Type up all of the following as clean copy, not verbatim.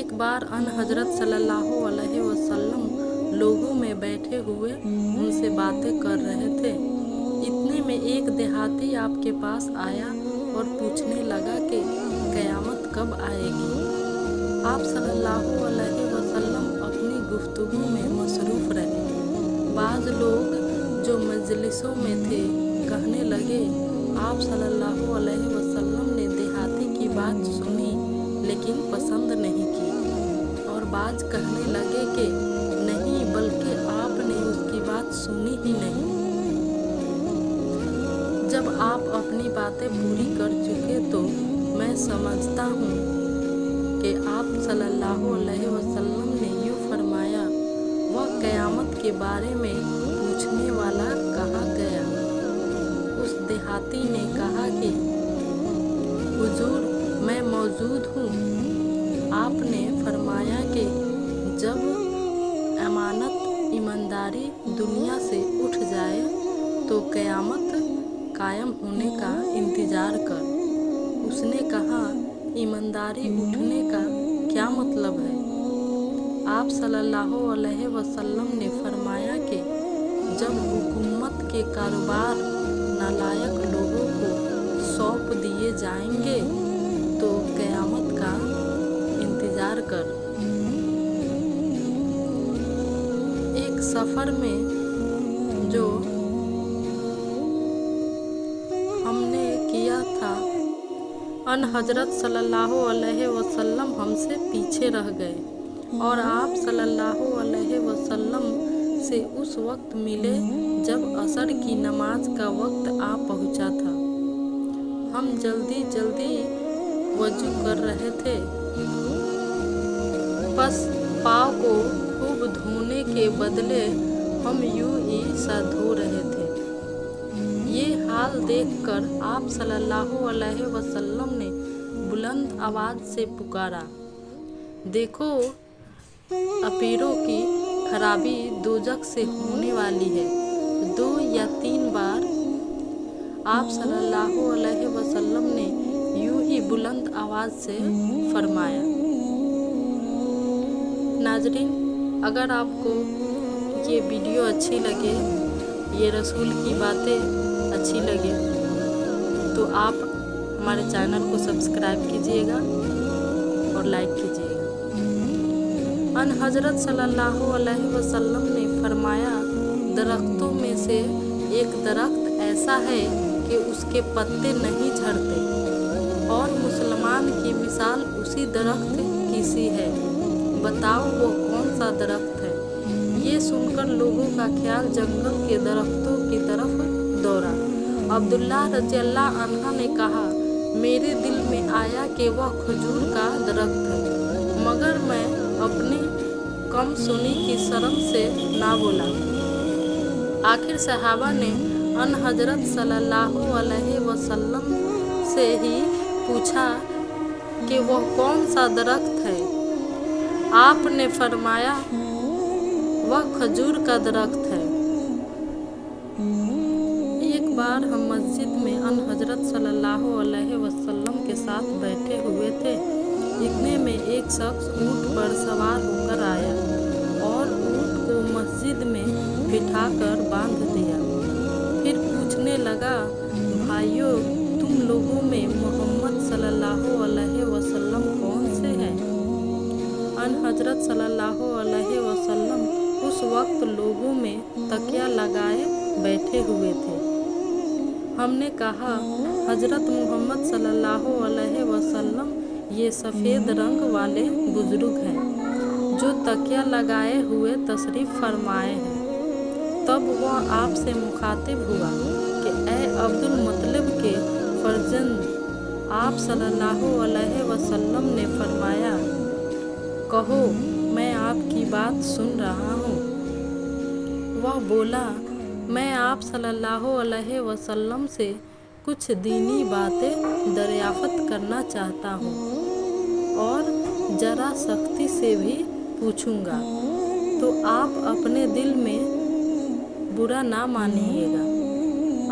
एक बार अन हजरत सल्लल्लाहु अलैहि वसल्लम लोगों में बैठे हुए उनसे बातें कर रहे थे। इतने में एक देहाती आपके पास आया और पूछने लगा कि क़यामत कब आएगी। आप सल्लल्लाहु अलैहि वसल्लम अपनी गुफ्तगू में मसरूफ़ रहे। बाज़ लोग जो मजलिसों में थे कहने लगे, आप सल्लल्लाहु अलैहि वसल्लम ने देहाती की बात सुनी लेकिन पसंद नहीं की। और बाज़ कहने लगे कि नहीं, बल्कि आपने उसकी बात सुनी ही नहीं। जब आप अपनी बातें पूरी कर चुके तो मैं समझता हूँ कि आप सल्लल्लाहु अलैहि वसल्लम ने यूँ फरमाया, वह क़यामत के बारे में पूछने वाला कहाँ गया। उस देहाती ने कहा कि हुजूर, मैं मौजूद हूँ। आपने फरमाया कि जब अमानत ईमानदारी दुनिया से उठ जाए तो क़यामत कायम होने का इंतज़ार कर। उसने कहा, ईमानदारी उठने का क्या मतलब है। आप सल्लल्लाहु अलैहि वसल्लम ने फरमाया कि जब हुकूमत के कारोबार नालायक लोगों को सौंप दिए जाएंगे तो क़यामत का इंतज़ार कर। एक सफ़र में जो हमने किया था, अन हजरत सल्लल्लाहु अलैहि वसल्लम हमसे पीछे रह गए और आप सल्लल्लाहु अलैहि वसल्लम से उस वक्त मिले जब असर की नमाज का वक्त आ पहुंचा था। हम जल्दी जल्दी वजू कर रहे थे, बस पाँव को खूब धोने के बदले हम यूं ही सा धो रहे थे। ये हाल देखकर आप सल्लल्लाहु अलैहि वसल्लम ने बुलंद आवाज़ से पुकारा, देखो, अपीरों की खराबी दोजख से होने वाली है। 2 या 3 बार आप सल्लल्लाहु अलैहि वसल्लम ने यूं ही बुलंद आवाज़ से फरमाया। नाज़रीन, अगर आपको ये वीडियो अच्छी लगे, ये रसूल की बातें अच्छी लगे तो आप हमारे चैनल को सब्सक्राइब कीजिएगा और लाइक कीजिएगा। अन हजरत सल्लल्लाहु अलैहि वसल्लम ने फरमाया, दरख्तों में से एक दरख्त ऐसा है कि उसके पत्ते नहीं झड़ते और मुसलमान की मिसाल उसी दरख्त की सी है। बताओ वो कौन सा दरख्त है। ये सुनकर लोगों का ख्याल जंगल के दरख्तों की तरफ दौड़ा। अब्दुल्लाह रज़ियल्लाहु अन्हा ने कहा, मेरे दिल में आया कि वह खजूर का दरख्त है, मगर मैं अपनी कम सुनी की शर्म से ना बोला। आखिर सहाबा ने अन हजरत सल्लल्लाहु अलैहि वसल्लम से ही पूछा कि वह कौन सा दरख्त है। आपने फरमाया, वह खजूर का दरख्त है। एक बार हम मस्जिद में अन हजरत सल्लल्लाहु अलैहि वसल्लम के साथ बैठे हुए थे। इतने में एक शख्स ऊँट पर सवार होकर आया और ऊँट को मस्जिद में बिठाकर बांध दिया। फिर पूछने लगा, भाइयों, तुम लोगों में मोहम्मद सल्लल्लाहु अलैहि वसल्लम कौन से हैं। अन हजरत सल्लल्लाहु अलैहि वसल्लम उस वक्त लोगों में तकिया लगाए बैठे हुए थे। हमने कहा, हजरत मोहम्मद सल्लल्लाहु अलैहि वसल्लम ये सफ़ेद रंग वाले बुजुर्ग हैं जो तकिया लगाए हुए तशरीफ़ फरमाए हैं। तब वह आपसे मुखातिब हुआ कि ए अब्दुल मुत्तलिब के फर्जंद। आप सल्लल्लाहु अलैहि वसल्लम ने फरमाया, कहो, मैं आपकी बात सुन रहा हूँ। वह बोला, मैं आप सल्लल्लाहु अलैहि वसल्लम से कुछ दीनी बातें दरियाफ़त करना चाहता हूँ और ज़रा सख्ती से भी पूछूंगा, तो आप अपने दिल में बुरा ना मानिएगा।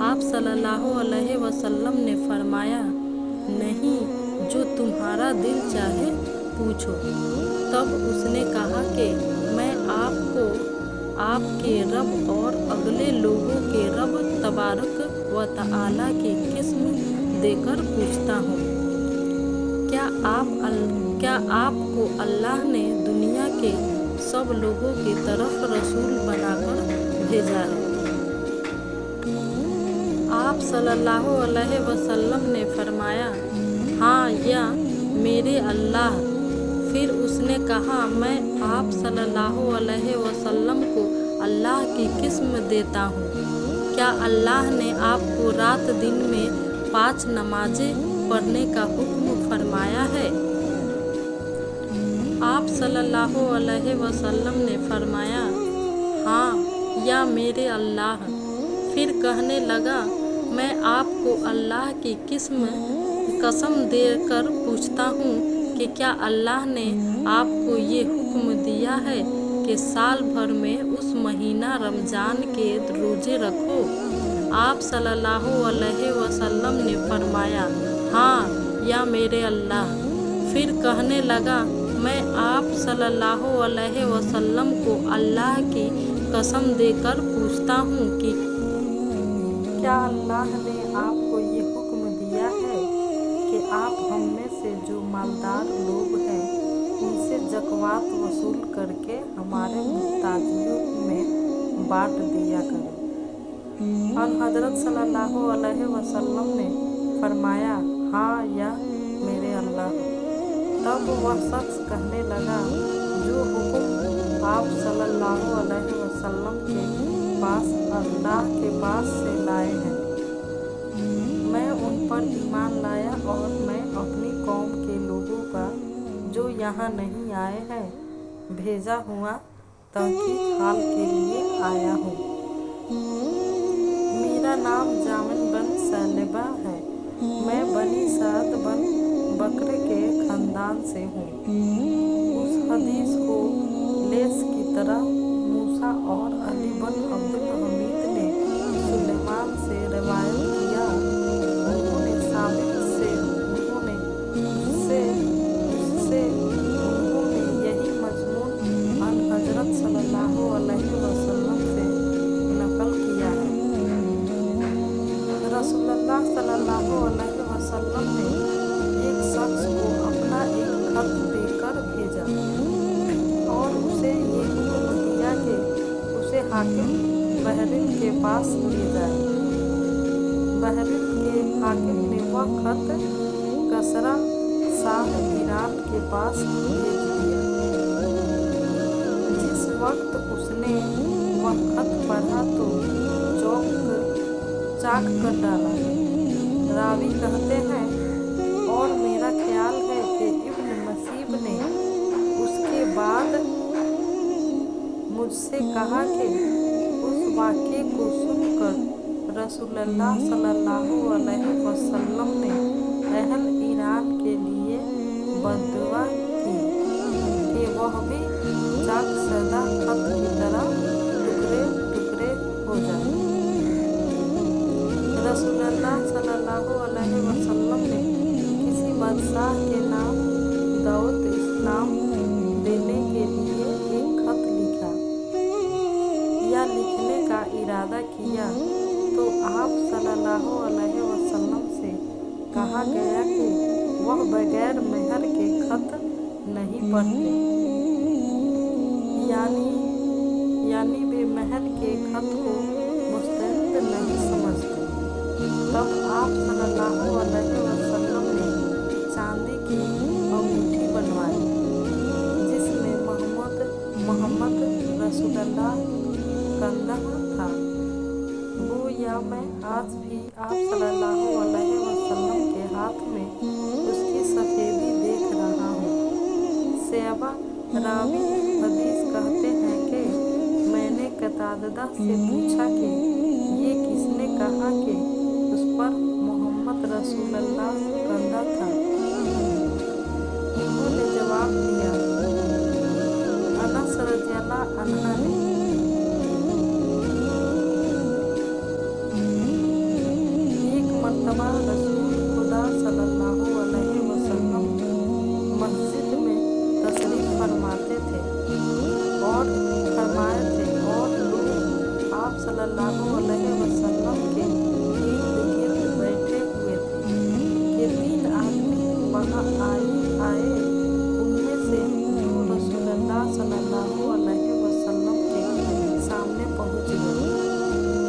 आप सल्लल्लाहु अलैहि वसल्लम ने फरमाया, नहीं, जो तुम्हारा दिल चाहे पूछो। तब उसने कहा कि मैं आपको आपके रब और अगले लोगों के रब तबारक व तआला की किस्म देकर पूछता हूँ, क्या आपको अल्लाह ने दुनिया के सब लोगों की तरफ रसूल बनाकर भेजा है? आप सल्लल्लाहु अलैहि वसल्लम ने फरमाया, हाँ या मेरे अल्लाह। फिर उसने कहा, मैं आप सल्लल्लाहु अलैहि वसल्लम को अल्लाह की किस्म देता हूँ, क्या अल्लाह ने आपको रात दिन में 5 नमाजें पढ़ने का हुक्म फरमाया है? आप सल्लल्लाहु अलैहि वसल्लम ने फरमाया, हाँ या मेरे अल्लाह। फिर कहने लगा, मैं आपको अल्लाह की कसम देकर पूछता हूँ कि क्या अल्लाह ने आपको ये हुक्म दिया है कि साल भर में उस महीना रमज़ान के रोज़े रखो? आप सल्लल्लाहु अलैहि वसल्लम ने फरमाया, हाँ या मेरे अल्लाह। फिर कहने लगा, मैं आप सल्लल्लाहु अलैहि वसल्लम को अल्लाह की कसम देकर पूछता हूँ कि क्या अल्लाह ने आपको ये हुक्म दिया है कि आप हम में से जो मालदार लोग हैं उनसे ज़कात वसूल करके हमारे मुहताजियों में बांट दिया करें? और हज़रत सल्लल्लाहु अलैहि वसल्लम ने फरमाया, हाँ या मेरे अल्लाह। तब वह शख्स कहने लगा, जो हुक्म आप सल्लल्लाहु अलैहि वसल्लम के पास अल्लाह के पास से लाए हैं, मैं उन पर ईमान लाया और मैं अपनी कौम के लोगों का जो यहाँ नहीं आए हैं भेजा हुआ तहकीक हाल के लिए आया हूँ। मेरा नाम जामिन बन सैलबा है, मैं बनी साद बन बकर के ख़ानदान से हूँ। उस हदीस को लेस की तरह मूसा और अली बन अब्दुल हमीद ने सुलेमान से रिवायत किया। उन्होंने साबित से उन्होंने यही मजमून अन हज़रत सल्लल्लाहु अलैहि वसल्लम से नकल किया है। रसूलुल्लाह सल्लल्लाहु अलैहि वसल्लम ने एक शख्स को अपना एक खत देकर भेजा और उसे ये हुक्म दिया कि उसे हाकिम बहरीन के पास ले जाए। बहरीन के हाकिम ने वह खत कसरा शाह ईरान के पास भेज दिया। जिस वक्त उसने वह खत पढ़ा तो चाक कर डाला। रावी कहते हैं, और मेरा ख्याल है कि इब्न नसीब ने उसके बाद मुझसे कहा कि उस वाक़े को सुनकर रसूलुल्लाह सल्लल्लाहु अलैहि वसल्लम ने अहल ईरान के लिए बद्दुआ की कि वह भी चाकशदा खत की तरह टुकड़े टुकड़े हो जाए। रसूलुल्लाह सल्लल्लाहु अलैहि वसल्लम ने किसी बादशाह के नाम दाऊद इस्लाम देने के लिए एक खत लिखा या लिखने का इरादा किया तो आप सल्लल्लाहु अलैहि वसल्लम से कहा गया कि वह बगैर मेहर के खत नहीं पढ़ते, यानी वे मेहर के खत को मुस्तरद नहीं समझते। तब आप सल्लल्लाहु अलैहि वसल्लम ने चांदी की अंगूठी बनवाई जिसमें मोहम्मद रसूलुल्लाह कंधा था। गोया मैं आज भी आप सल्लल्लाहु अलैहि वसल्लम के हाथ में उसकी सफ़ेदी देख रहा हूँ। सैयबा रावी हदीस कहते हैं कि मैंने कतादा से पूछा कि ये किसने कहा कि उस पर मोहम्मद रसूलुल्लाह कंधा था। उन्होंने जवाब दिया, अनस रज़ियल्लाहु अन्हा ने। एक मर्तबा रसूल खुदा सल्लल्लाहु अलैहि वसल्लम मस्जिद में सल्लल्लाहु अलैहि वसल्लम के इर्द गिर्द बैठे हुए थे कि 3 आदमी वहाँ आए। उनमें से 2 रसूलुल्लाह सल्लल्लाहु अलैहि वसल्लम के सामने पहुँच गए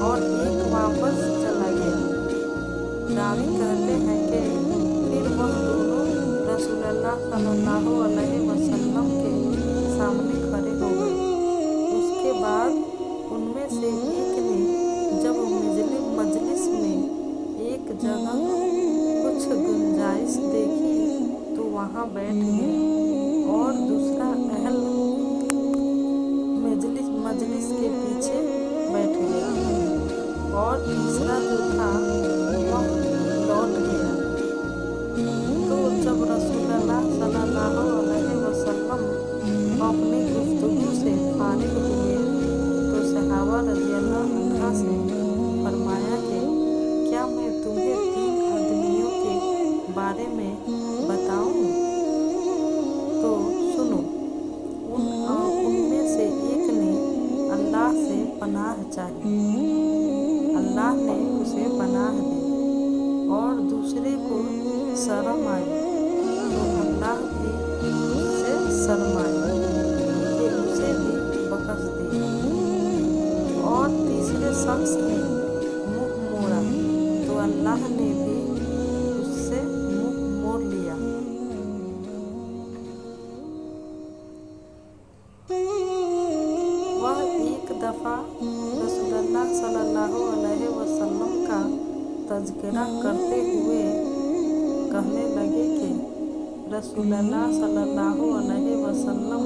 और एक वापस चला गया। रावी कहते हैं कि फिर वह दोनों रसूलुल्लाह सल्लल्लाहु अलैहि वसल्लम के सामने खड़े हो गए। उसके बाद उनमें से एक ने जब मजलिस में एक जगह कुछ गुंजाइश देखी तो वहाँ बैठ गया और दूसरा अहल मजलिस के पीछे बैठ गया और तीसरा जो था वह लौट गया। तो जब रसूलुल्लाह सल्लल्लाहु अलैहि वसल्लम अपनी गुफ्तगू से फारिग हुए तो सहाबा रज़ियल्लाहु अन्हा से फरमाया कि क्या मैं तुम्हें 3 आदमियों के बारे में बताऊं? तो सुनो। उनमें से एक ने अल्लाह से पनाह चाही, अल्लाह ने उसे पनाह दी, और दूसरे को शर्म आई तो अल्लाह भी उससे शर्माए कि उसे भी बख्श दे, और तीसरे शख्स ने मुँह मोड़ा तो अल्लाह ने भी उससे मुँह मोड़ लिया। वह एक दफ़ा रसूलुल्लाह सल्लल्लाहु अलैहि वसल्लम का तज़किरा करते हुए कहने लगे कि रसूलुल्लाह सल्लल्लाहु अलैहि वसल्लम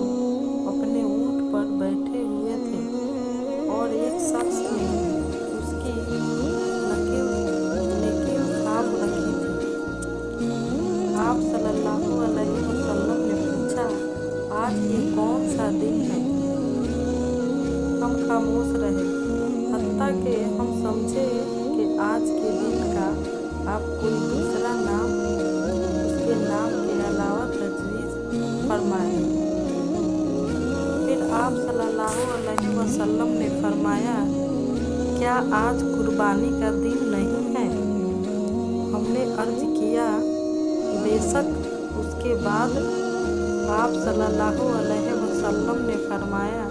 अपने ऊँट पर बैठे हुए थे और एक शख्स ने उसकी नकील थाम रखी थी। आप सल्लल्लाहु अलैहि वसल्लम ने पूछा, आज ये कौन सा दिन है? हम खामोश रहे हत्ता कि हम समझे कि आज के दिन का आप कोई दूसरा नाम उसके नाम के अलावा तजवीज़ फरमाएं। फिर आप सल्लल्लाहु अलैहि वसल्लम ने फरमाया, क्या आज कुर्बानी का दिन नहीं है? हमने अर्ज किया, बेशक। उसके बाद आप सल्लल्लाहु अलैहि वसल्लम ने फरमाया,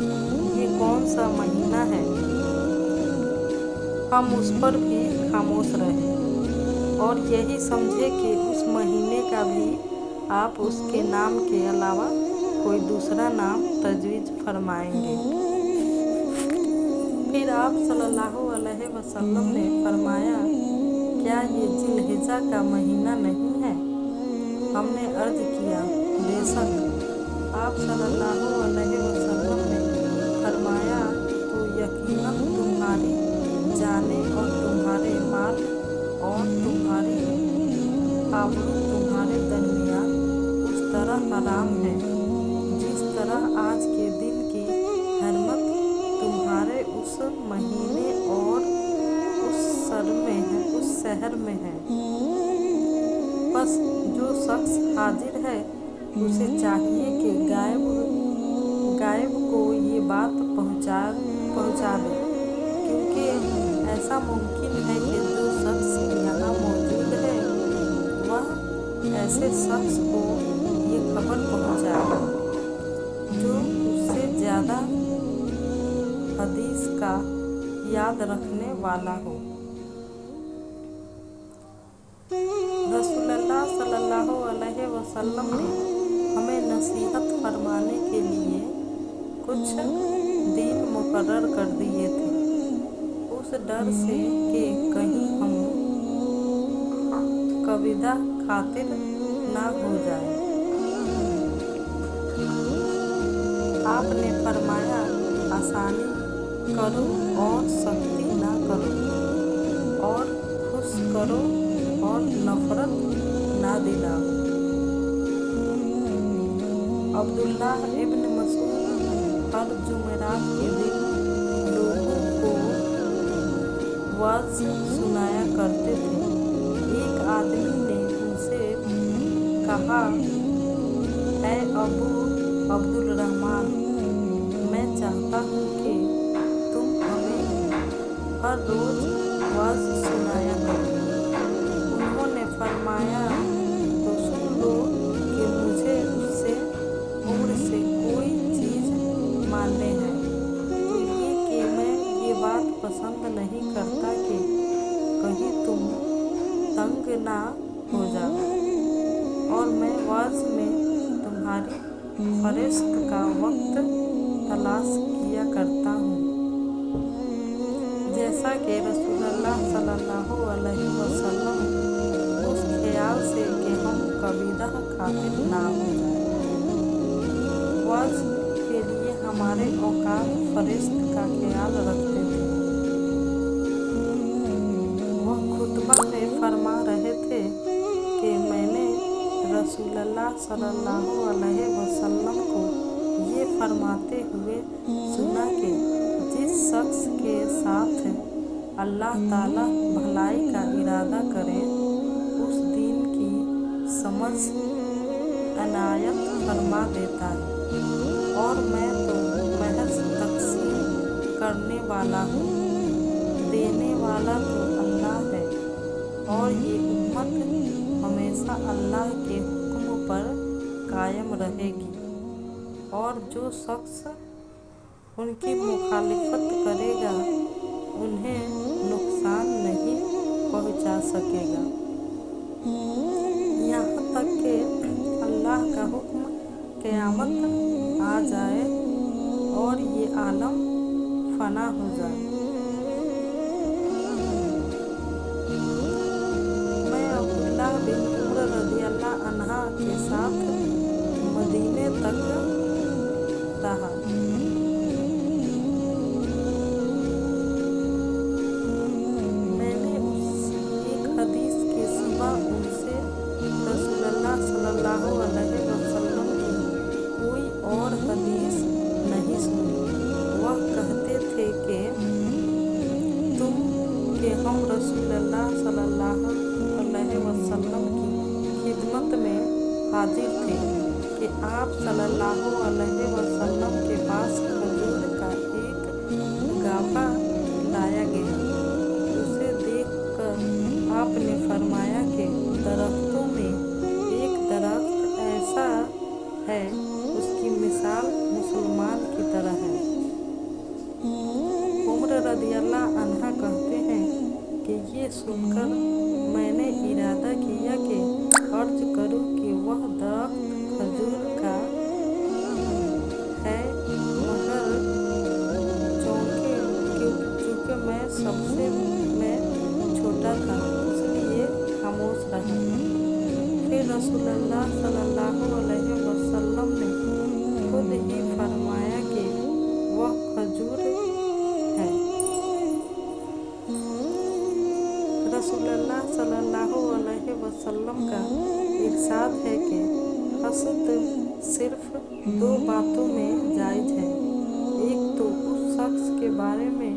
ये कौन सा महीना है? हम उस पर भी खामोश रहे और यही समझे कि उस महीने का भी आप उसके नाम के अलावा कोई दूसरा नाम तजवीज़ फरमाएंगे। फिर आप सल्लल्लाहु अलैहि वसल्लम ने फरमाया, क्या ये जिलहिज्जा का महीना नहीं है? हमने अर्ज किया, बेशक। आप सल्लल्लाहु अलैहि वसल्लम ने फरमाया, तो यकीनन तुम्हारी जाने और तुम्हारे माल और तुम्हारी आबरू तुम्हारे दरमियान उस तरह हराम है जिस तरह आज के दिन की हरमत तुम्हारे उस महीने और उस शहर में है। बस जो शख्स हाजिर है उसे चाहिए कि गायब को ये बात पहुंचा दे, क्योंकि ऐसा मुमकिन है कि जो शख्स यहाँ मौजूद है वह ऐसे शख्स को ये खबर पहुंचाए जो उससे ज़्यादा हदीस का याद रखने वाला हो। रसूलुल्लाह सल्लल्लाहु अलैहि वसल्लम ने हमें नसीहत फरमाने के लिए कुछ दिन मुकर्रर कर दिए थे, उस डर से कि कहीं हम कविदा खातिर ना हो जाए। आपने फरमाया, आसानी करो और सख्ती ना करो, और खुश करो और नफरत ना दिलाओ। अब्दुल्लाह इब्न मसूद हर जुमेरात के दिन लोगों को वाज़ सुनाया करते थे। एक आदमी ने उनसे कहा, ऐ अबू अब्दुल रहमान, मैं चाहता हूँ कि तुम हमें हर रोज वाज सुनाया करो। उन्होंने फरमाया, तो सुन लो कि मुझे उससे उम्र से कोई चीज़ मानने है, तो ये कि मैं ये बात पसंद नहीं करता कि कहीं तुम तंग ना हो जाओ, और मैं वाज में तुम्हारी फरिश्त का वक्त तलाश किया करता हूँ, जैसा कि रसूलुल्लाह सल्लल्लाहु अलैहि वसल्लम उस ख्याल से कि हम कबीदा खातिर ना हो जाए। वाज के लिए हमारे औकात फरिश्त का ख्याल रखते थे। वह खुतबा में फरमा रहे थे कि मैंने रसूलुल्लाह सल्लल्लाहु अलैहि वसल्लम को ये फरमाते हुए सुना कि जिस शख्स के साथ अल्लाह ताला भलाई का इरादा करे, उस दीन की समझ अनायत फरमा देता है, और मैं तो महज तक़सीम करने वाला हूँ। देने वाला तो अल्लाह है, और ये उम्मत हमेशा अल्लाह के हुक्म पर कायम रहेगी, और जो शख्स उनकी मुखालिफत करेगा उन्हें नुकसान नहीं पहुंचा सकेगा, यहाँ तक कि अल्लाह का हुक्म क़यामत आ जाए और ये आलम फना हो जाए। मैं अब्दुल्लाह बिन उमर रज़ियल्लाहु अन्हा के साथ मदीने तक रहा। मैंने उस एक हदीस के सिवा उनसे रसूलुल्लाह सल्लल्लाहु अलैहि वसल्लम की कोई और हदीस नहीं सुनी। वह कहते थे कि हम रसूलुल्लाह सल्लल्लाहु अलैहि वसल्लम की खिदमत में हाजिर थे कि आप सल्लल्लाहु अलैहि वसल्लम के पास खजूर का एक गाफा लाया गया। उसे देखकर आपने फरमाया कि दरख्तों में एक दरख्त ऐसा है, उसकी मिसाल मुसलमान की तरह है। उमर रज़ियल्लाहु अन्हा कहते हैं कि ये सुनकर मैंने इरादा किया कि अर्ज करूं कि वह दरख्त खजूर का है, मगर चूँकि मैं सबसे छोटा था, इसलिए खामोश रहा। फिर रसूलुल्लाह सल्लल्लाहु अलैहि वसल्लम ने खुद ही फरमाया कि वह खजूर है। रसूलुल्लाह सल्लल्लाहु अलैहि वसल्लम का इरशाद है कि हसद सिर्फ दो बातों में जायज़ है। एक तो उस शख्स के बारे में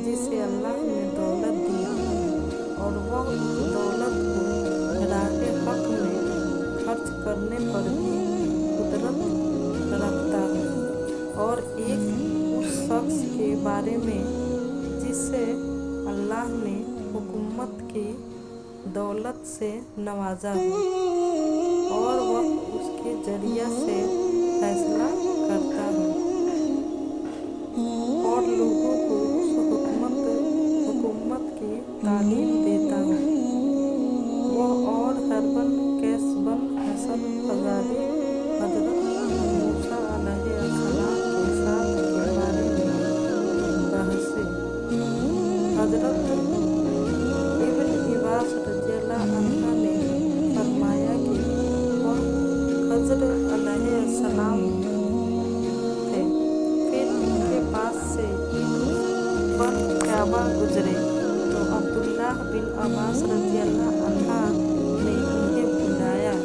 जिसे अल्लाह ने दौलत दी है और वह उस दौलत को राह हक में खर्च करने पर भी कुदरत रखता है, और एक उस शख्स के बारे में जिसे अल्लाह ने हुकूमत की दौलत से नवाजा है और वह उसके जरिया से फैसला करता है और लोगों को उस हुकूमत की तालीम देता है। वह और हरबन कैसबन हसन फजाली हजरत मूसा अलैहिस्सलाम के साथ के बारे में बहसे। हजरत इब्न अब्बास रज़ियल्लाहु अन्हा ने फरमाया कि वह खज़र अलैहिस्सलाम थे। फिर उनके पास से बन काबा गुजरे तो अब्दुल्लाह बिन अब्बास रज़ियल्लाहु अन्हा ने उन्हें बुलाया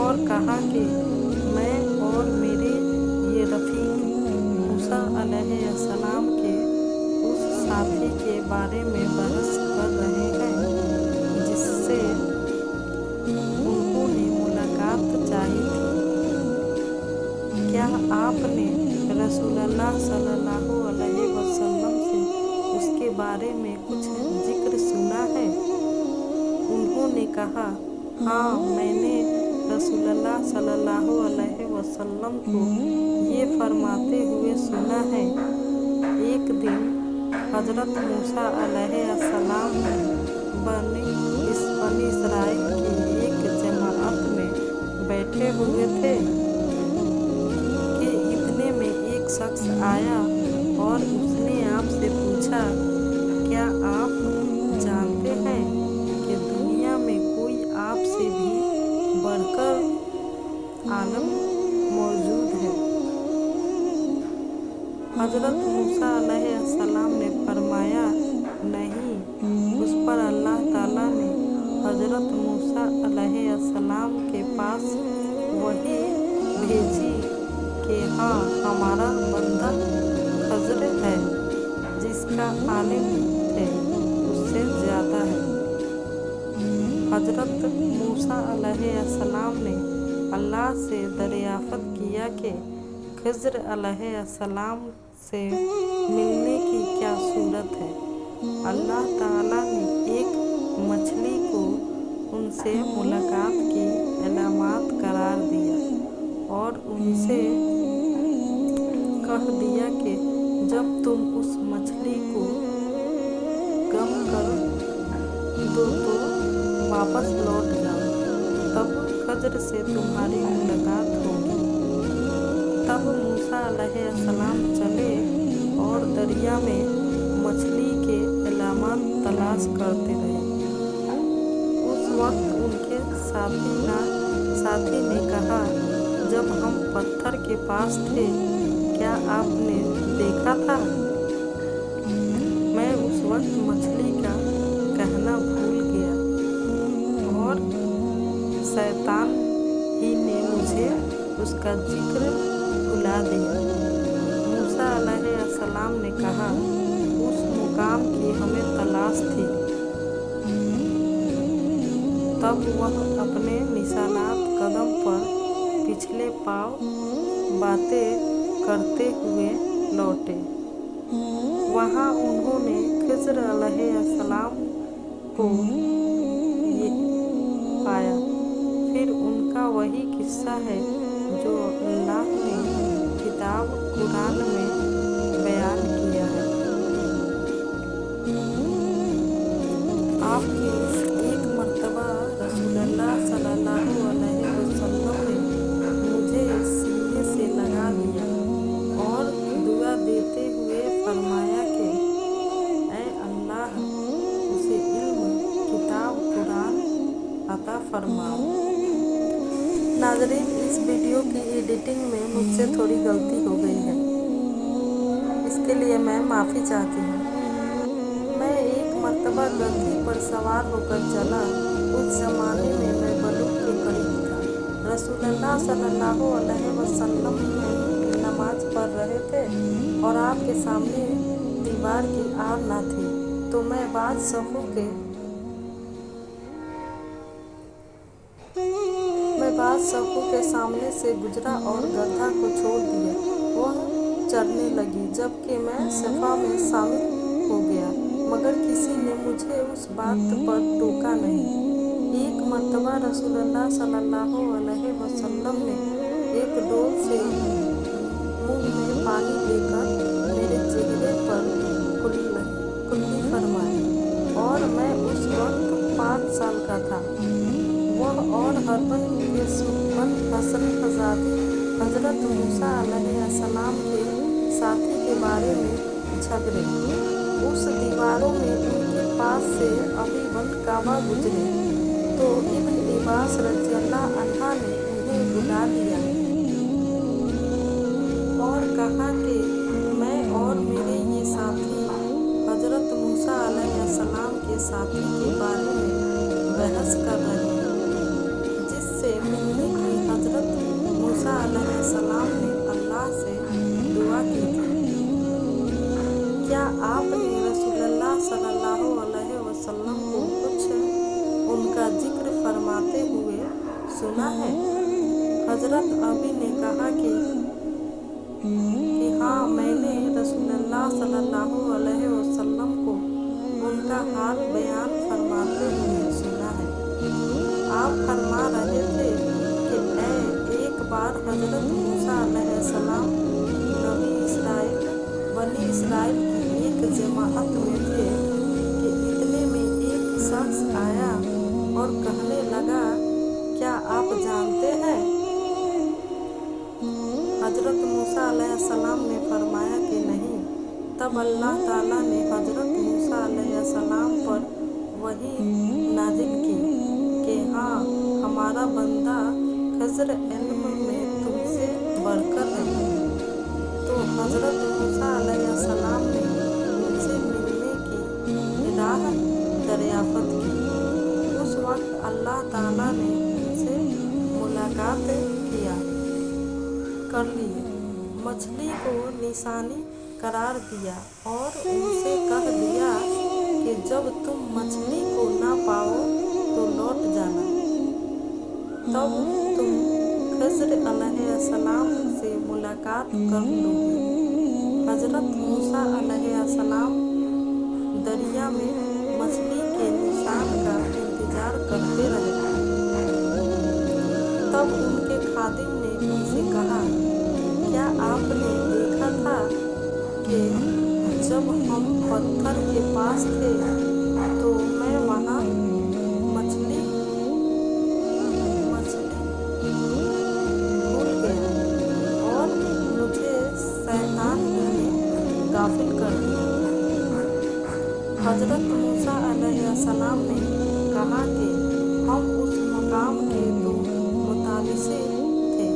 और कहा कि मैं और मेरे ये रफ़ीक मूसा अलैहिस्सलाम के उस साथी के बारे में बहस कर रहे हैं जिससे उन्होंने मुलाकात चाही थी। क्या आपने रसूलुल्लाह सल्लल्लाहु अलैहि वसल्लम से उसके बारे में कुछ जिक्र सुना है? उन्होंने कहा, हाँ, मैंने रसूलुल्लाह सल्लल्लाहु अलैहि वसल्लम को ये फरमाते हुए सुना है। एक दिन हजरत मूसा अलैहिस्सलाम बनी इसराइल की एक जमात में बैठे हुए थे कि इतने में एक शख्स आया और उसने आपसे पूछा, क्या आप जानते हैं कि दुनिया में कोई आपसे भी बढ़कर आलम मौजूद है? हजरत मूसा अलैहिस्सलाम ने फरमाया, नहीं। उस पर अल्लाह ताला ने हजरत मूसा अलैहिस्सलाम के पास वही भेजी कि हाँ, हमारा बंदा खज़र है, जिसका आलिम थे उससे ज़्यादा है। हजरत मूसा अलैहिस्सलाम ने अल्लाह से दरियाफ़त किया कि खज़र अलैहिस्सलाम से मिलने की क्या सूरत है। अल्लाह ताला ने एक मछली को उनसे मुलाकात की अलामत करार दिया और उनसे कह दिया कि जब तुम उस मछली को गम कर दो तो वापस लौट जाओ, तब खज़र से तुम्हारी मुलाकात होगी। तब मूसा अलैहिस्सलाम चले और दरिया में मछली के अलामत तलाश करते रहे। उस वक्त उनके साथी ने कहा, जब हम पत्थर के पास थे, क्या आपने देखा था? मैं उस वक्त मछली का कहना भूल गया और शैतान ही ने मुझे उसका जिक्र भुला दिया। मूसा अलैहिस्सलाम ने कहा, उस मुकाम की हमें तलाश थी। तब वह अपने निशानात कदम पर पिछले पाँव बातें करते हुए लौटे। वहाँ उन्होंने खज़र अलैहिस्सलाम को पाया। फिर उनका वही किस्सा है जो अल्लाह ने किताब कुरान में बयान किया है। आपके एक मर्तबा रसूलुल्लाह सल्लल्लाहु अलैहि वसल्लम ने मुझे सीने से लगा लिया और दुआ देते हुए फरमाया कि ऐ अल्लाह, उसे इल्म किताब कुरान अता फरमाओ। नाज़रीन, इस वीडियो की एडिटिंग में मुझसे थोड़ी गलती हो गई है, इसके लिए मैं माफ़ी चाहती हूँ। मैं एक मर्तबा गद्दी पर सवार होकर चला। उस ज़माने में मैं बलूग के करीब था। रसूलुल्लाह सल्लल्लाहु अलैहि वसल्लम में नमाज पढ़ रहे थे और आपके सामने दीवार की आड़ न थी, तो मैं बाद सफ़ों के सामने से गुजरा और गधा को छोड़ दिया। वह चरने लगी, जबकि मैं सफ़ा में शामिल हो गया, मगर किसी ने मुझे उस बात पर टोका नहीं। एक मर्तबा रसूलुल्लाह सल्लल्लाहु अलैहि वसल्लम ने एक डोल से मुँह में पानी लेकर मेरे चेहरे पर कुल्ली फरमाई और मैं उस वक्त 5 साल का था। वह और हरबन के सुबन हसन फजादी हजरत मूसा अलैहिस्सलाम के साथी के बारे में झगड़े। उस दीवारों में उनके पास से अभी बन काबा गुजरे तो इब्न अब्बास रज़ियल्लाहु अन्हा ने उन्हें बुला लिया और कहा कि मैं और मेरे ये साथी हजरत मूसा अलैहिस्सलाम के साथी के बारे में बहस कर रहे हैं, जिससे मिलने की हजरत मूसा अलैहिस्सलाम ने अल्लाह से दुआ की थी। क्या आपने रसूलुल्लाह सल्लल्लाहु अलैहि वसल्लम को कुछ उनका जिक्र फरमाते हुए सुना है? हजरत अबी ने कहा कि हाँ, मैंने रसूलुल्लाह सल्लल्लाहु अलैहि वसल्लम का हाल बयान फरमाते हुए सुना है। आप फरमा रहे थे कि एक बार हजरत मूसा अलैहिस्सलाम बनी इसराइल की एक जमाअत में थे कि इतने में एक शख्स आया और कहने लगा, क्या आप जानते हैं? हजरत मूसा अलैहिस्सलाम ने फरमाया कि नहीं। तब अल्लाह ताला ने हजरत मूसा अलैहिस्सलाम पर वही नाजिल की कि हाँ, हमारा बंदा खज़र इल्म में तुमसे बढ़कर है। तो हजरत मूसा अलैहिस्सलाम ने उनसे मिलने की राह दरियाफ्त की। उस वक्त अल्लाह ताला ने उनसे मुलाकात कर लिए, मछली को निशानी करार दिया और उनसे कह दिया कि जब तुम मछली को ना पाओ तो लौट जाना, तब तुम खज़र अलैहिस्सलाम से मुलाकात कर लोगे। हजरत मूसा अलैहिस्सलाम दरिया में मछली के निशान का इंतजार करते रहे। तब उनके खादिम ने उनसे कहा, क्या आपने देखा था कि जब हम पत्थर के पास थे तो मैं वहाँ मछली भूल गया और मुझे शैतान ने गाफिल कर दिया। हजरत मूसा अलैहिस्सलाम ने कहा कि हम उस मकाम के तो मुतालिसे थे।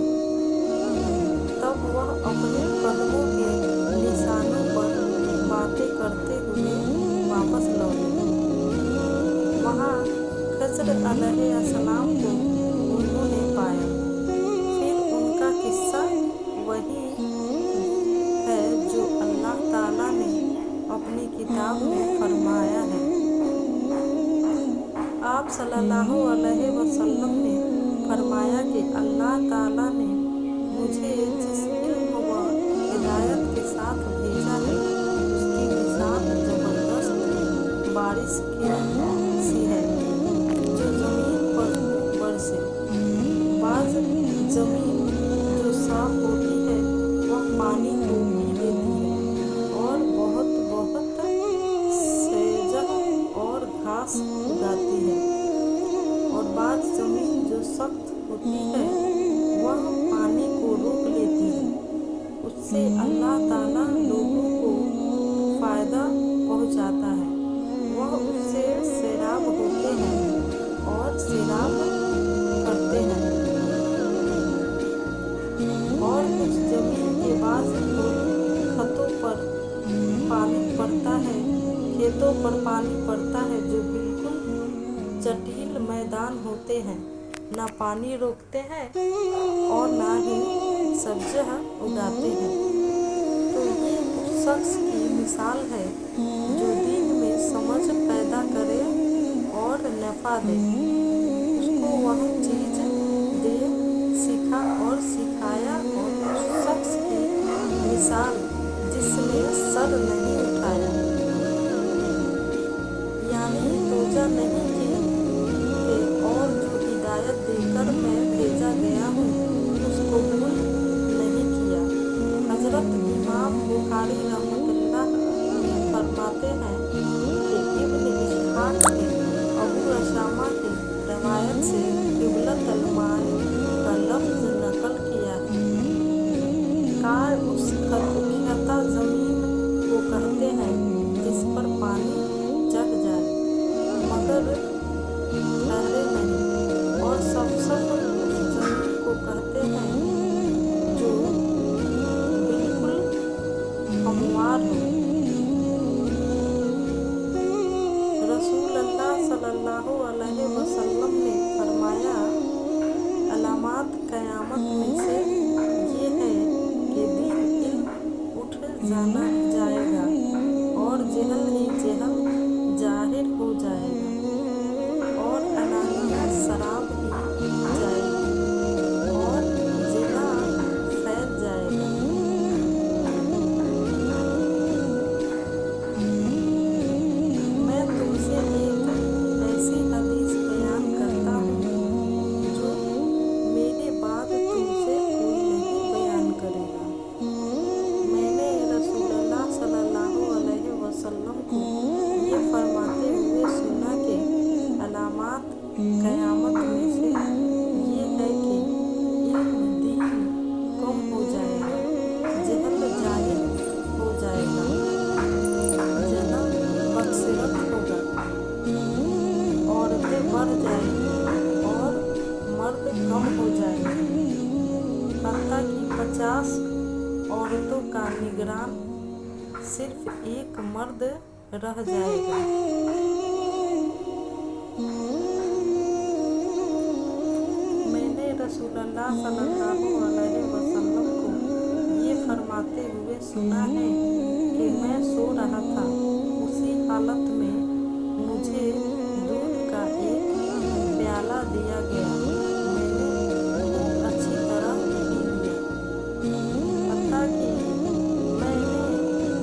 तब वह अपने कदमों के निशानों पर बातें करते हुए वापस लौटे। वहाँ खज़र अलैहिस्सलाम को उन्होंने पाया। फिर उनका किस्सा वही है जो अल्लाह ताला ने अपनी किताब में फरमाया है। आप सल्लल्लाहु अलैहि वसल्लम ने फरमाया कि अल्लाह ताला ने मुझे जिस इल्म व हिदायत के साथ भेजा है उसकी मिसाल जबरदस्त बारिश की सी है जो जमीन पर बरसे। बाज़ जमीन जो साफ होती है वह पानी को पी लेती है और बहुत सेजह और घास उगाती है, और बाज़ जमीन जो सख्त होती है वह पानी को रोक लेती है। उससे अल्लाह ताला लोगों को फ़ायदा पहुँचाता है। वह उससे सैराब होते हैं और सैराब करते हैं। और कुछ जमीन के बाद खेतों पर पानी पड़ता है जो बिल्कुल जटिल मैदान होते हैं, ना पानी रोकते हैं और ना ही सब्जियां उगाते हैं। तो ये उस शख्स की मिसाल है जो दीन में समझ पैदा करे और नफ़ा दे, उसको वह चीज़ दे, सिखा और सिखाया। और उस शख्स की मिसाल जिसने सर नहीं उठाया, यानी तोजा नहीं की, और जो हिदायत देकर मैं भेजा गया हूँ उसको कबूल नहीं किया। हजरत इमाम बुखारी रहमतुल्लाह फरमाते हैं कि इब्न इसहाक़ ने अबू अशामा की रवायत से क़िबलतुल माए का लफ्ज़ नकल किया है। कार उस खतखता ज़मीन को कहते हैं जिस पर पानी चढ़ जाए मगर ठहरे नहीं, और सफ़सफ़ उस ज़मीन को कहते हैं जो बिल्कुल हमवार हो। रसूलुल्लाह सल्लल्लाहु अलैहि वसल्लम ने फरमाया, अलामात क़यामत में से ये है कि दीन इल्म उठ जाना जाएगा और जहल ही जहल जाहिर हो जाएगा और अनानिया शराब ही जाएगी और ज़िना फैल जाएगा। मैं क़यामत में से ये है कि इल्म दीन कम हो जाएगा, जहल जाहिल हो जाएगा, जना बकसीरत होगा, औरतें बढ़ जाएंगी और मर्द कम हो जाएंगे, हत्ता कि 50 औरतों का निगरान सिर्फ एक मर्द रह जाएगा। मैंने रसूलुल्लाह सल्लल्लाहु अलैहि वसल्लम को ये फरमाते हुए सुना है कि मैं सो रहा था, उसी हालत में मुझे दूध का एक प्याला दिया गया, मैंने खूब अच्छी तरह पी लिया, हत्ता कि मैंने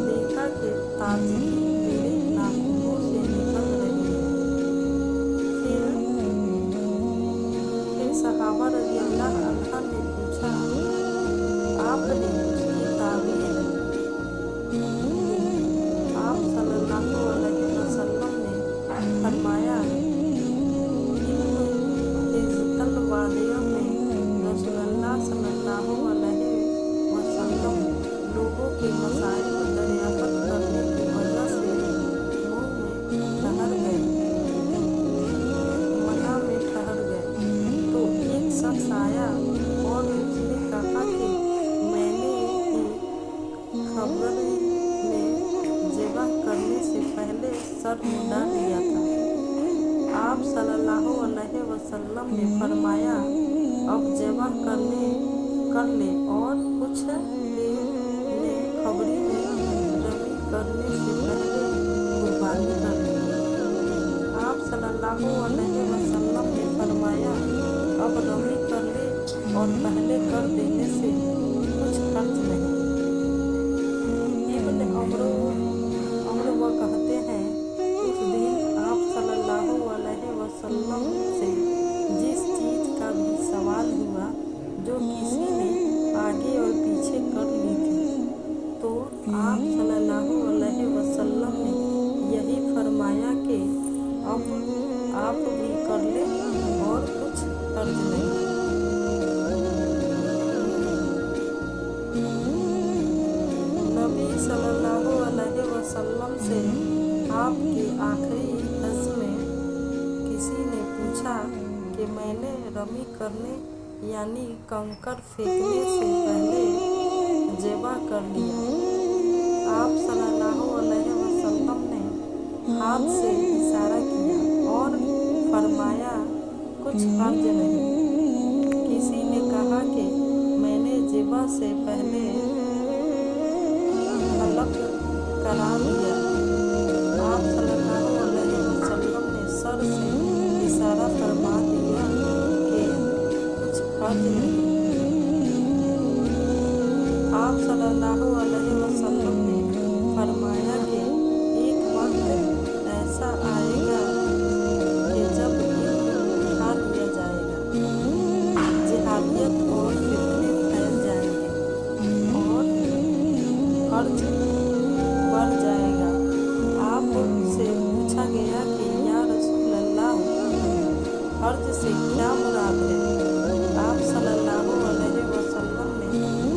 देखा कि ताजगी मेरे नाखूनों से निकल रही है। फिर सहाबा रज़ियल्लाहु अन्हा ने पूछा, आपने उसकी तावील? आप सल्लल्लाहु अलैहि वसल्लम ने फरमाया, इज़्तल वादिया में रसूलुल्लाह सल्लल्लाहु अलैहि वसल्लम लोगों के मसाइल दरियाफ़त करने की वजह से मुँह में ठहर गए, मना में ठहर गए, तो एक शख्स आया और उसने कहा कि मैंने एक खबरी में ज़िबह करने से पहले सर मुंडा लिया था। आप सल्लल्लाहु अलैहि वसल्लम ने फरमाया, अब ज़िबह कर ले, और कुछ ने खबरी में रमी करने से पहले कुर्बानी कर ली। आप सल्लल्लाहु अलैहि वसल्लम ने फरमाया, अब रमी कर ले और पहले कर देने से कुछ खर्च नहीं। इब्न उमर कहते हैं, उस दिन आप सल्लल्लाहु अलैहि वसल्लम से जिस चीज़ का भी सवाल हुआ जो किसी ने आगे और पीछे कर ली थी, तो आप सल्लल्लाहु अलैहि वसल्लम ने यही फरमाया कि अब आप भी कर ले और कुछ खर्च नहीं। नबी सल्लल्लाहु अलैहि वसल्लम से आपके आखिरी हज में किसी ने पूछा कि मैंने रमी करने यानी कंकर फेंकने से पहले ज़िबह कर लिया। आप सल्लल्लाहु अलैहि वसल्लम ने हाथ से इशारा किया और फरमाया, कुछ हर्ज नहीं। किसी ने कहा कि मैंने ज़िबह से पहले हलक करा लिया। आप सल्लल्लाहु अलैहि वसल्लम ने सर से इशारा फरमा दिया कि कुछ हर्ज नहीं। आप सल्लल्लाहु अलैहि वसल्लम ने फरमाया कि एक वक्त ऐसा आएगा कि जब इल्म उठा लिया जाएगा, जहालियत और फितने फैल जाएंगे और खर्च बढ़ जाएगा। आप से पूछा गया कि या रसूल अल्लाह, खर्च से क्या मुराद है? आप सल्लल्लाहु अलैहि वसल्लम ने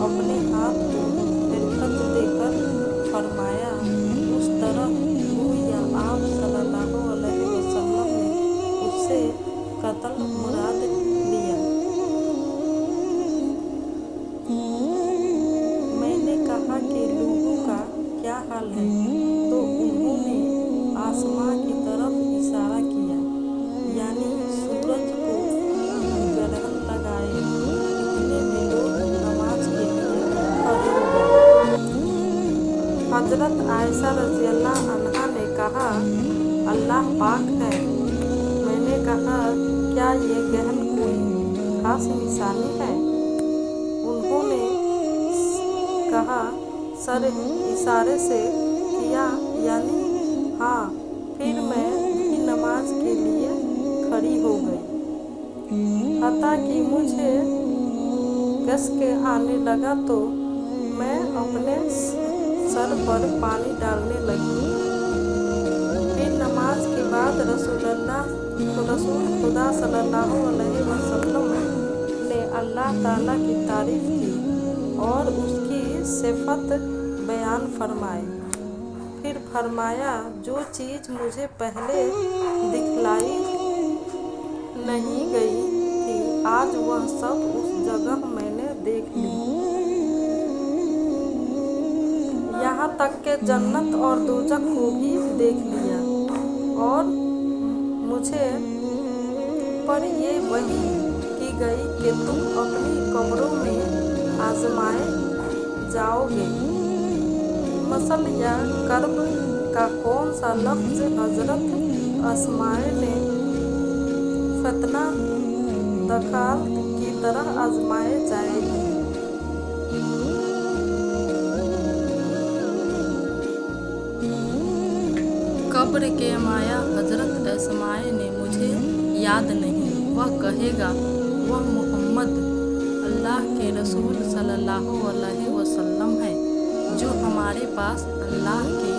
अपने हाथ को हिरकत देकर फरमाया, उस तरह या आप सल्लल्लाहु अलैहि वसल्लम ने उससे कत्ल मुराद लिया। मैंने कहा कि लोगों का क्या हाल है, तो उन्होंने आसमां की तरफ इशारा किया, यानी सूरज को ग्रहण लगाए। इतने में लोग नमाज के लिए खड़े हो गए। हजरत आयशा रज़ियल्लाहु अन्हा ने कहा, अल्लाह पाक है। मैंने कहा, क्या ये ग्रहण कोई खास निशानी है? उन्होंने कहा, सर इशारे से किया, यानी हाँ। फिर मैं भी नमाज के लिए खड़ी हो गई, हत्ता कि मुझे गस के आने लगा तो मैं अपने सर पर पानी डालने लगी। फिर नमाज के बाद रसूलुल्लाह रसूल खुदा सल्लल्लाहु अलैहि वसल्लम ने अल्लाह ताला की तारीफ की और उसकी सिफत बयान फरमाई। फिर फरमाया, जो चीज़ मुझे पहले दिखलाई नहीं गई थी, आज वह सब उस जगह मैंने देख ली। यहाँ तक कि जन्नत और दोजख को भी देख लिया। और मुझे पर ये वही की गई कि तुम अपनी कब्रों में आजमाए जाओगे। मसल या कर्ब का कौन सा लफ्ज़ हज़रत अस्माए ने फतना दखाल की तरह आजमाए जाएगी। कब्र के माया हज़रत अस्माए ने मुझे याद नहीं। वह कहेगा, वह मोहम्मद अल्लाह के रसूल सल्लल्लाहु अलैहि वसल्लम है, जो हमारे पास अल्लाह की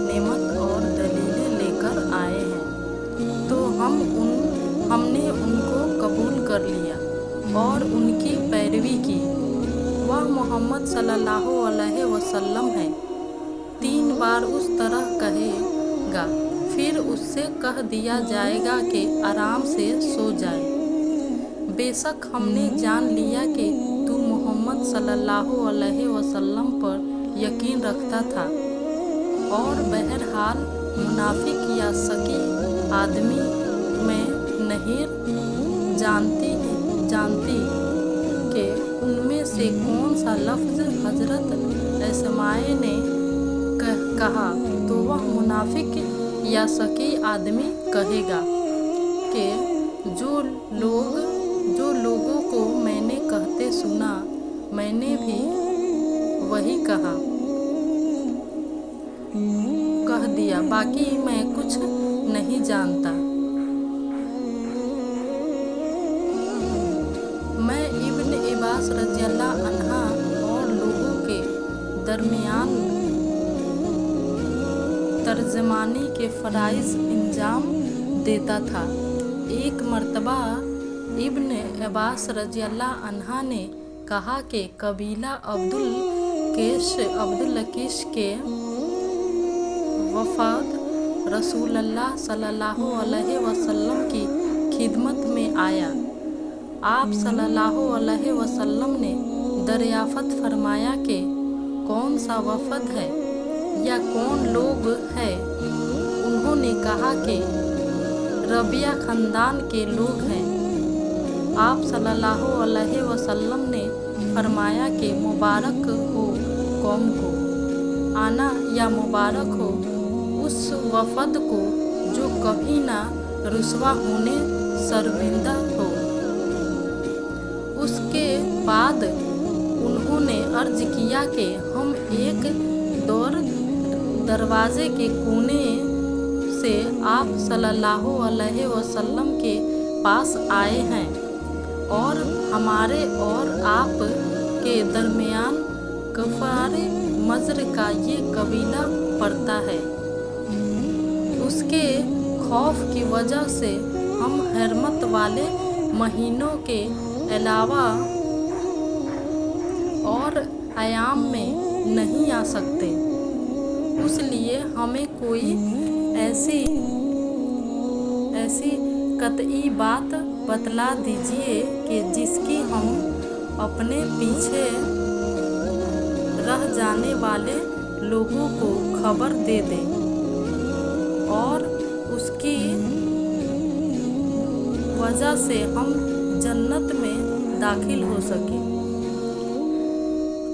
नेमत और दलीलें लेकर आए हैं। तो हमने उनको कबूल कर लिया और उनकी पैरवी की। वह मोहम्मद सल्लल्लाहु अलैहि वसल्लम है। 3 बार उस तरह कहेगा, फिर उससे कह दिया जाएगा कि आराम से सो जाए। बेशक हमने जान लिया कि तू मोहम्मद सल्लल्लाहु अलैहि वसल्लम पर यकीन रखता था, और बहरहाल मुनाफिक या शकी आदमी में नहीं जानती कि उनमें से कौन सा लफ्ज़ हज़रत अस्माए ने कहा, तो वह मुनाफिक या शकी आदमी कहेगा कि जो लोगों को मैंने कहते सुना, मैंने भी वही कह दिया, बाकी मैं कुछ नहीं जानता। मैं इब्न अब्बास रज़ियल्लाहु अन्हा और लोगों के दरमियान तर्जमानी के फ़राइज़ इंजाम देता था। एक मर्तबा इब्न अब्बास रज़ियल्लाहु अन्हा ने कहा कि कबीला अब्दुल लकीश के वफ़ाद रसूलुल्लाह सल्लल्लाहु अलैहि वसल्लम की खिदमत में आया। आप सल्लल्लाहु अलैहि वसल्लम ने दरियाफ़त फरमाया कि कौन सा वफ़द है या कौन लोग हैं। उन्होंने कहा कि रबिया ख़ानदान के लोग हैं। आप सल्लल्लाहु अलैहि वसल्लम ने फरमाया कि मुबारक हो कौम को, आना या मुबारक हो उस वफ़द को जो कभी ना रुसवा होने शर्मिंदा हो। उसके बाद उन्होंने अर्ज़ किया कि हम एक दरवाज़े के कोने से आप सल्लल्लाहु अलैहि वसल्लम के पास आए हैं और हमारे और आप के दरमियान कफ़ारे मज़र का ये कबीला पड़ता है। उसके खौफ की वजह से हम हरमत वाले महीनों के अलावा और अयाम में नहीं आ सकते। इसलिए हमें कोई ऐसी कतई बात बतला दीजिए कि जिसकी हम अपने पीछे रह जाने वाले लोगों को खबर दे दें और उसकी वजह से हम जन्नत में दाखिल हो सकें।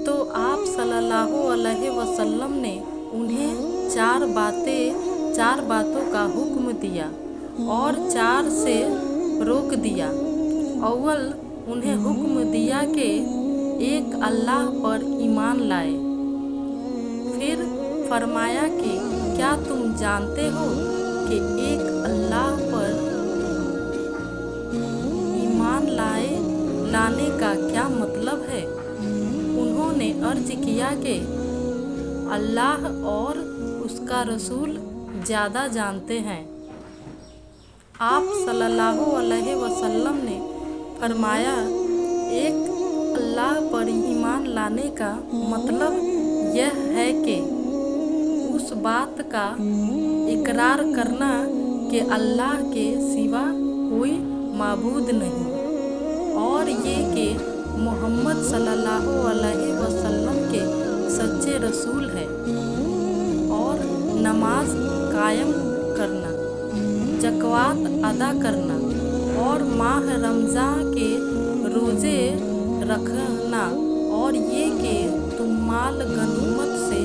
तो आप सल्लल्लाहु अलैहि वसल्लम ने उन्हें 4 बातों का हुक्म दिया और 4 से रोक दिया। अव्वल उन्हें हुक्म दिया कि एक अल्लाह पर ईमान लाए। फिर फरमाया कि क्या तुम जानते हो कि एक अल्लाह पर ईमान लाने का क्या मतलब है? उन्होंने अर्ज किया कि अल्लाह और उसका रसूल ज़्यादा जानते हैं। आप सल्लल्लाहु अलैहि वसल्लम ने फरमाया, एक अल्लाह पर ईमान लाने का मतलब यह है कि उस बात का इकरार करना कि अल्लाह के सिवा कोई माबूद नहीं, और ये कि मोहम्मद सल्लल्लाहु अलैहि वसल्लम के सच्चे रसूल है, और नमाज कायम करना, ज़कात अदा करना और माह रमज़ान के रोज़े रखना, और ये कि तुम माल गनीमत से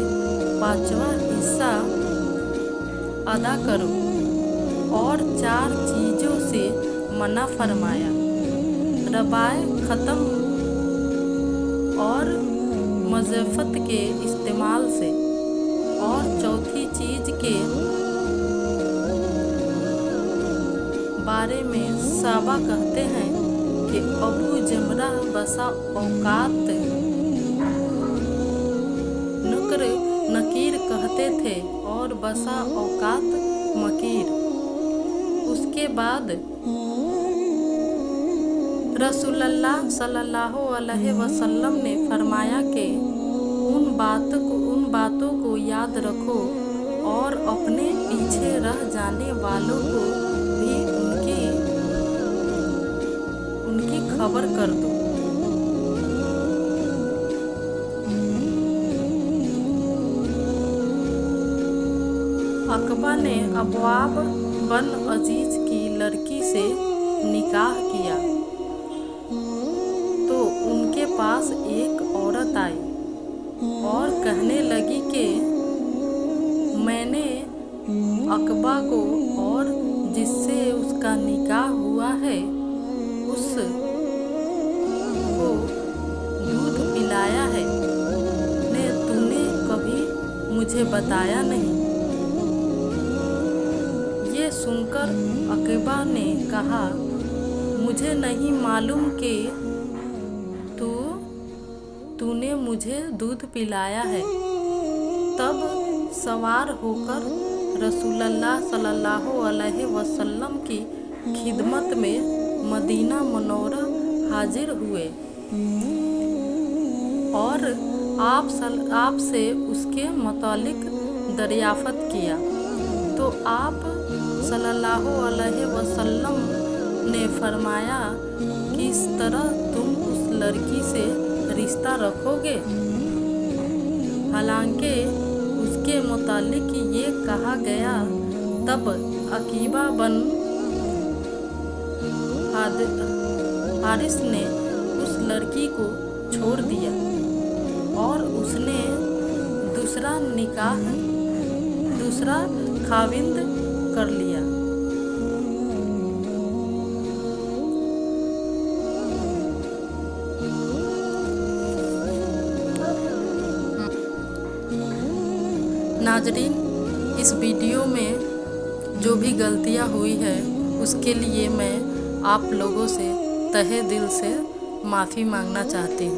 5वां हिस्सा अदा करो, और 4 चीज़ों से मना फरमाया, रबाए ख़त्म और मज़फ़त के इस्तेमाल से, और चौथी चीज़ के बारे में साबा कहते हैं कि अबू जमरा बसा औकात नकीर कहते थे और बसा औकात मकीर। उसके बाद रसूलुल्लाह सल्लल्लाहु अलैहि वसल्लम ने फरमाया कि उन बातों को याद रखो और अपने पीछे रह जाने वालों को भी उनकी खबर कर दो। अकबा ने अबवाब बन अजीज की लड़की से निकाह किया तो उनके पास एक औरत आई और कहने लगी कि मैंने अकबा को और जिससे उसका निकाह हुआ है उसको दूध पिलाया है, तूने कभी मुझे बताया नहीं। ये सुनकर अकबा ने कहा, मुझे नहीं मालूम कि तूने मुझे दूध पिलाया है। तब सवार होकर रसूलुल्लाह सल्लल्लाहु अलैहि वसल्लम की खिदमत में मदीना मनौरा हाजिर हुए और आप से उसके मुतालिक दरियाफ़त किया तो आप सल्लल्लाहु अलैहि वसल्लम ने फरमाया, किस तरह तुम उस लड़की से रिश्ता रखोगे? हालांकि उसके मुतालिक ये कहा गया। तब अकीबा बन हारिस ने उस लड़की को छोड़ दिया और उसने दूसरा खाविंद कर लिया। नाजरीन, इस वीडियो में जो भी गलतियाँ हुई है उसके लिए मैं आप लोगों से तहे दिल से माफ़ी मांगना चाहती हूँ।